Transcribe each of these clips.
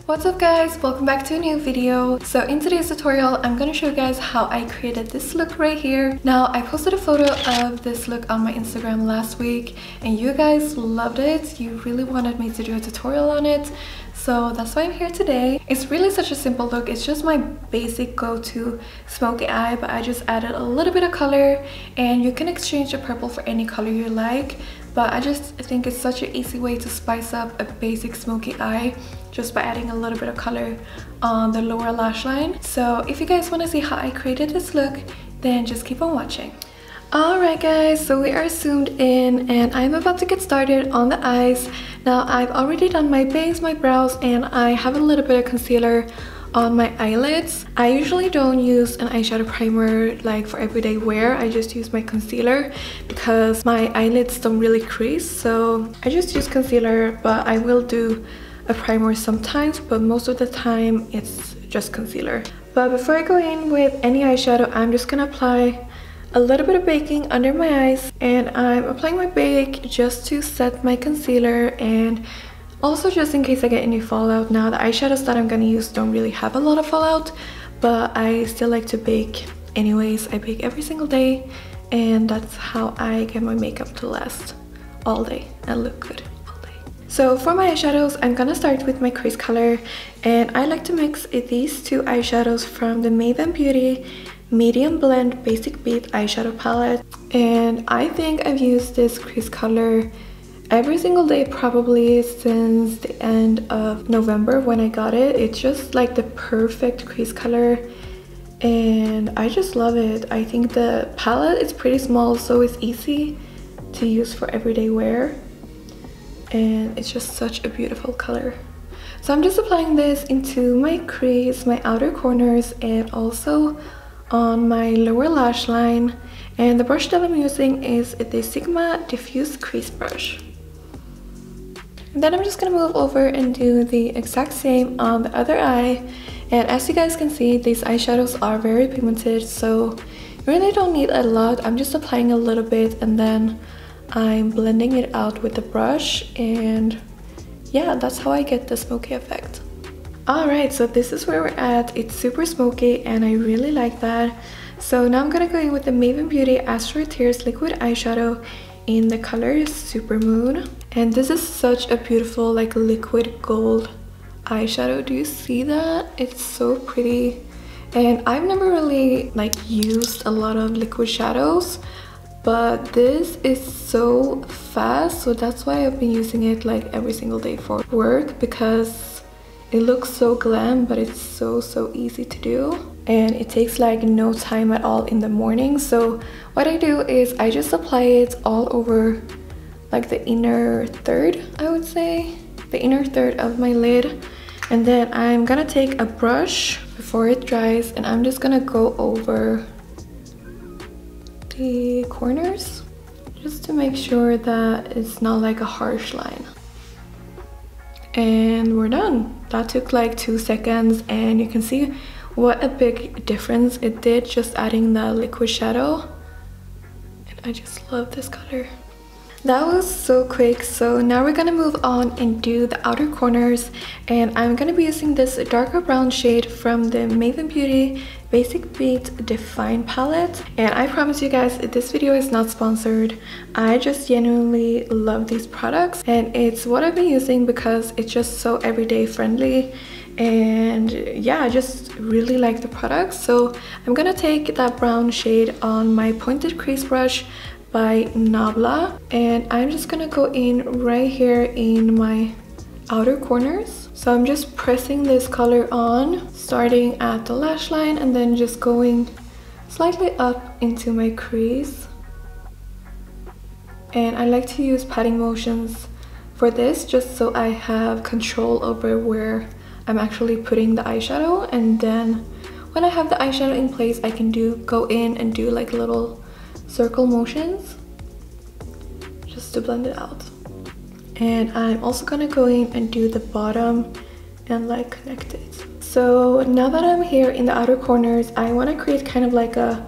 What's up guys, welcome back to a new video. So in today's tutorial I'm gonna show you guys how I created this look right here. Now I posted a photo of this look on my Instagram last week and you guys loved it. You really wanted me to do a tutorial on it, so that's why I'm here today. It's really such a simple look. It's just my basic go-to smoky eye, but I just added a little bit of color, and you can exchange the purple for any color you like, but I just think it's such an easy way to spice up a basic smoky eye just by adding a little bit of color on the lower lash line. So if you guys want to see how I created this look, then just keep on watching. Alright guys, so we are zoomed in and I'm about to get started on the eyes. Now I've already done my base, my brows, and I have a little bit of concealer on my eyelids. I usually don't use an eyeshadow primer like for everyday wear. I just use my concealer because my eyelids don't really crease, so I just use concealer, but I will do a primer sometimes, but most of the time it's just concealer. But before I go in with any eyeshadow, I'm just gonna apply a little bit of baking under my eyes, and I'm applying my bake just to set my concealer and also just in case I get any fallout. Now the eyeshadows that I'm gonna use don't really have a lot of fallout, but I still like to bake anyways. I bake every single day and that's how I get my makeup to last all day and look good. So for my eyeshadows, I'm gonna start with my crease color, and I like to mix these two eyeshadows from the Maven Beauty Medium Blend Basic Beat eyeshadow palette. And I think I've used this crease color every single day probably since the end of November when I got it. It's just like the perfect crease color and I just love it. I think the palette is pretty small, so it's easy to use for everyday wear. And it's just such a beautiful color. So I'm just applying this into my crease, my outer corners, and also on my lower lash line. And the brush that I'm using is the Sigma Diffuse Crease Brush. And then I'm just gonna move over and do the exact same on the other eye. And as you guys can see, these eyeshadows are very pigmented, so you really don't need a lot. I'm just applying a little bit and then I'm blending it out with the brush, and yeah, that's how I get the smoky effect. Alright, so this is where we're at. It's super smoky and I really like that. So now I'm gonna go in with the Maven Beauty Astrid Tears Liquid Eyeshadow in the color Supermoon. And this is such a beautiful like liquid gold eyeshadow. Do you see that? It's so pretty. And I've never really like used a lot of liquid shadows, but this is so fast, so that's why I've been using it like every single day for work, because it looks so glam, but it's so easy to do, and it takes like no time at all in the morning. So what I do is I just apply it all over like the inner third, I would say, the inner third of my lid, and then I'm gonna take a brush before it dries and I'm just gonna go over the corners just to make sure that it's not like a harsh line. And we're done. That took like 2 seconds, and you can see what a big difference it did just adding the liquid shadow, and I just love this color. That was so quick. So now we're gonna move on and do the outer corners, and I'm gonna be using this darker brown shade from the Maven Beauty Basic Beat Define palette. And I promise you guys, this video is not sponsored. I just genuinely love these products, and it's what I've been using because it's just so everyday friendly, and yeah, I just really like the products. So I'm gonna take that brown shade on my pointed crease brush by Nabla, and I'm just gonna go in right here in my outer corners. So I'm just pressing this color on, starting at the lash line and then just going slightly up into my crease. And I like to use patting motions for this just so I have control over where I'm actually putting the eyeshadow, and then when I have the eyeshadow in place I can go in and do like little circle motions just to blend it out. And I'm also gonna go in and do the bottom and like connect it. So now that I'm here in the outer corners, I want to create kind of like a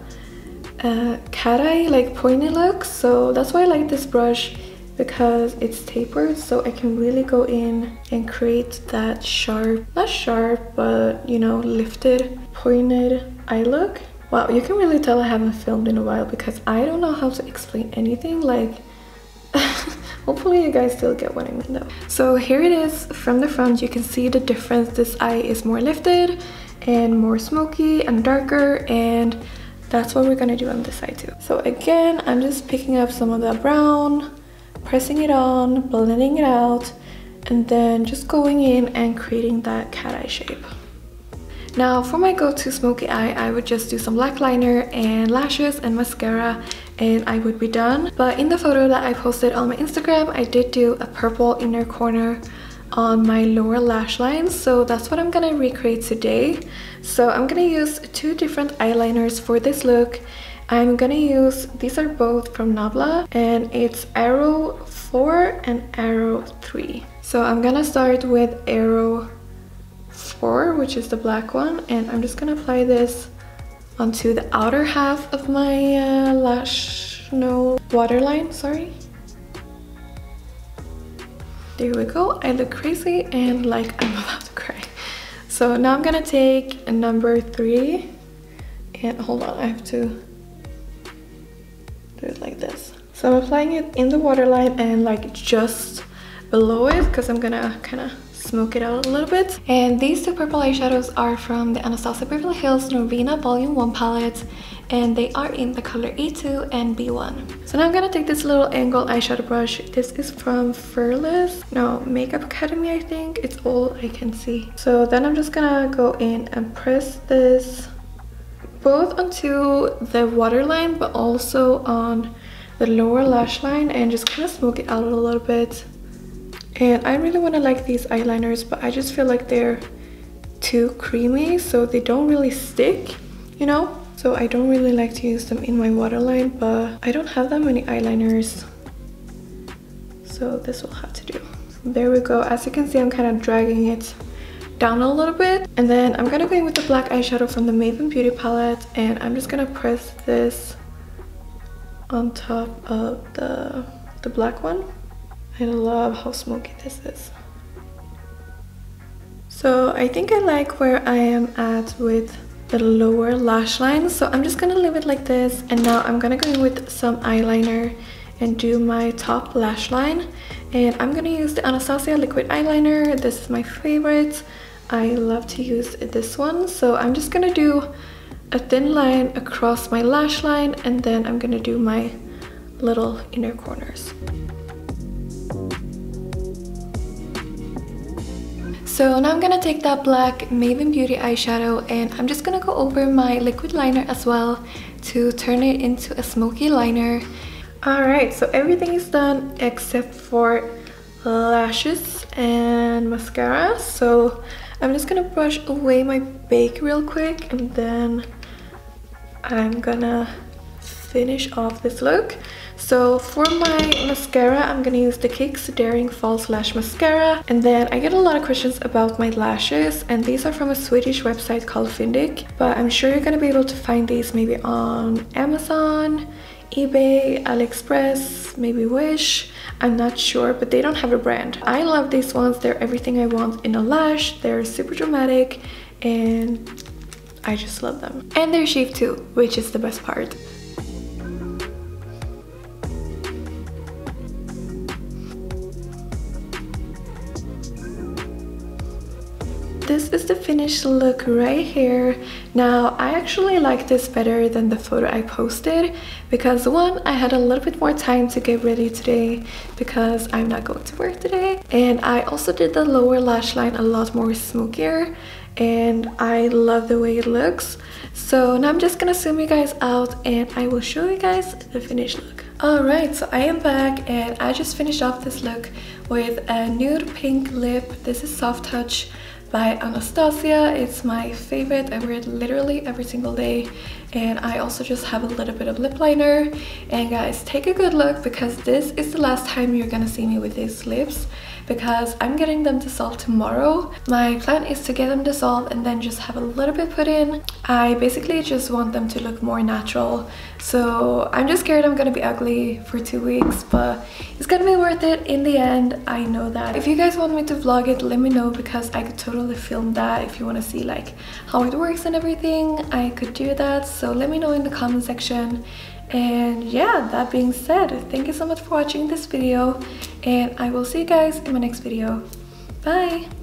cat eye, like pointy look. So that's why I like this brush. because it's tapered, so I can really go in and create that sharp, not sharp, but you know, lifted, pointed eye look. Wow, you can really tell I haven't filmed in a while because I don't know how to explain anything. Like, hopefully you guys still get what I mean though. So here it is from the front. You can see the difference. This eye is more lifted and more smoky and darker, and that's what we're gonna do on this side too. So again, I'm just picking up some of that brown, pressing it on, blending it out, and then just going in and creating that cat eye shape. Now for my go-to smoky eye, I would just do some black liner and lashes and mascara, and I would be done. But in the photo that I posted on my Instagram, I did do a purple inner corner on my lower lash line, so that's what I'm gonna recreate today. So I'm gonna use two different eyeliners for this look. I'm gonna use, these are both from Nabla, and it's Arrow 4 and Arrow 3. So I'm gonna start with Arrow 4, which is the black one, and I'm just gonna apply this onto the outer half of my waterline, sorry. There we go. I look crazy and like I'm about to cry. So now I'm gonna take a number 3, and hold on, I have to do it like this. So I'm applying it in the waterline and like just below it, because I'm gonna kind of smoke it out a little bit. And these two purple eyeshadows are from the Anastasia Beverly Hills Norvina Volume 1 palette, and they are in the color A2 and B1. So now I'm gonna take this little angle eyeshadow brush. This is from Makeup Academy, I think. It's all I can see. So then I'm just gonna go in and press this both onto the waterline but also on the lower lash line, and just kind of smoke it out a little bit. And I really want to like these eyeliners, but I just feel like they're too creamy, so they don't really stick, you know? So I don't really like to use them in my waterline, but I don't have that many eyeliners, so this will have to do. There we go. As you can see, I'm kind of dragging it down a little bit. And then I'm gonna go in with the black eyeshadow from the Maven Beauty palette, and I'm just gonna press this on top of the black one. I love how smoky this is. So I think I like where I am at with the lower lash line, so I'm just gonna leave it like this. And now I'm gonna go in with some eyeliner and do my top lash line. And I'm gonna use the Anastasia liquid eyeliner. This is my favorite. I love to use this one. So I'm just gonna do a thin line across my lash line, and then I'm gonna do my little inner corners. So now I'm gonna take that black Maven Beauty eyeshadow, and I'm just gonna go over my liquid liner as well to turn it into a smoky liner. Alright, so everything is done except for lashes and mascara. So I'm just gonna brush away my bake real quick, and then I'm gonna finish off this look. So for my mascara, I'm gonna use Decay Daring False Lash Mascara. And then I get a lot of questions about my lashes, and these are from a Swedish website called Fyndig. But I'm sure you're gonna be able to find these maybe on Amazon, eBay, AliExpress, maybe Wish. I'm not sure, but they don't have a brand. I love these ones. They're everything I want in a lash. They're super dramatic, and I just love them. And they're cheap too, which is the best part. This is the finished look right here. Now, I actually like this better than the photo I posted because one, I had a little bit more time to get ready today because I'm not going to work today. And I also did the lower lash line a lot more smokier, and I love the way it looks. So now I'm just gonna zoom you guys out and I will show you guys the finished look. Alright, so I am back and I just finished off this look with a nude pink lip. This is Soft Touch by Anastasia. It's my favorite. I wear it literally every single day, and I also just have a little bit of lip liner. And guys, take a good look because this is the last time you're gonna see me with these lips, because I'm getting them dissolved tomorrow. My plan is to get them dissolved and then just have a little bit put in. I basically just want them to look more natural, so I'm just scared I'm gonna be ugly for 2 weeks, but it's gonna be worth it in the end. I know that. If you guys want me to vlog it, let me know, because I could totally film that. If you want to see like how it works and everything, I could do that, so let me know in the comment section. And yeah, that being said, thank you so much for watching this video, and I will see you guys in my next video. Bye!